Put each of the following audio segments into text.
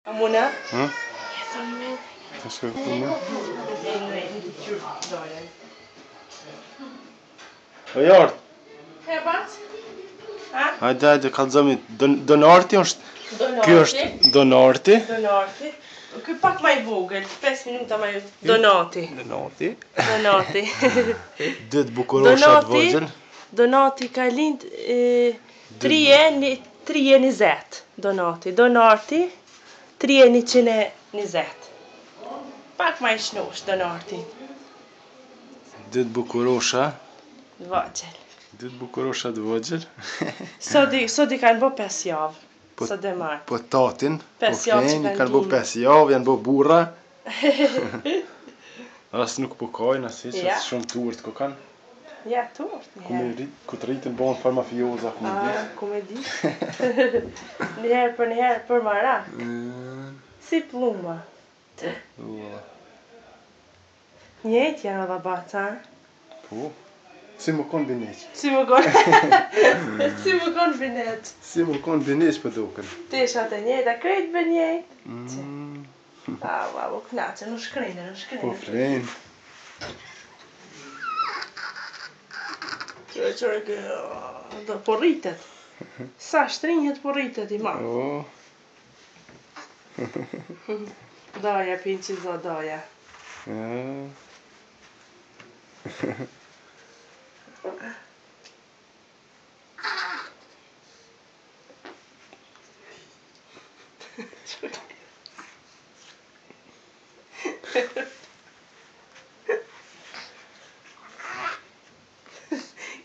Amuna? Hã? Essa mulher. Acho que é uma. O jart. Hebat? Ha? Hajde, kallëzojmë. Donarti është. Ky është Donarti. Donati. Ky pak më i vogël, 5 minuta më i Donati. Donati. Dytë bukurosha të vogël. Donati ka lind 3:20. Donati 3:120. Pak më i shnosh Donati. Dytë bukurosha. Vogël. Dytë bukurosha të vogël. Sot i kanë bë 5 javë. Sot e marr. Po tatin, po 5 javë që kanë bë 5 javë, janë bë burra. As nuk po kajnë asë që shumë turët ko kanë. Ja, turët. Ku të rritën bëhen farmafioza, ku me di. Ku me di. Njëherë për marak. Si plumba. Njëjtë janë edhe baca. Po. Si më konë bineq. Si më konë bineq. Si më konë bineq për duken. Teshat e njëjta, krejt bë njëjtë. U knaqe, në shkrinë. Po flenë. Po rritet. Sa shtrinjet po rritet i ma. Daja, pinqi zo, daja.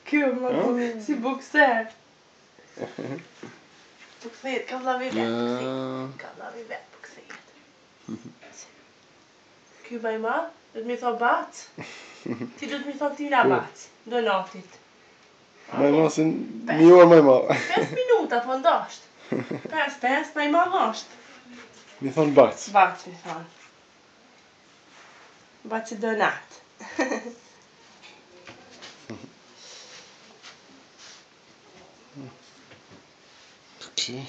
Kjo më si bukser. Bukset, ka vlavi vet bukset. Kjo më i ma, do të mi tho bac? Ti do të mi tho tina bac, Donatit. Më i ma se një orë më i ma. 5 minuta po ndasht. 5, më i ma vasht. Mi thonë bac. Bac mi thonë. Bac i Donat. Okay.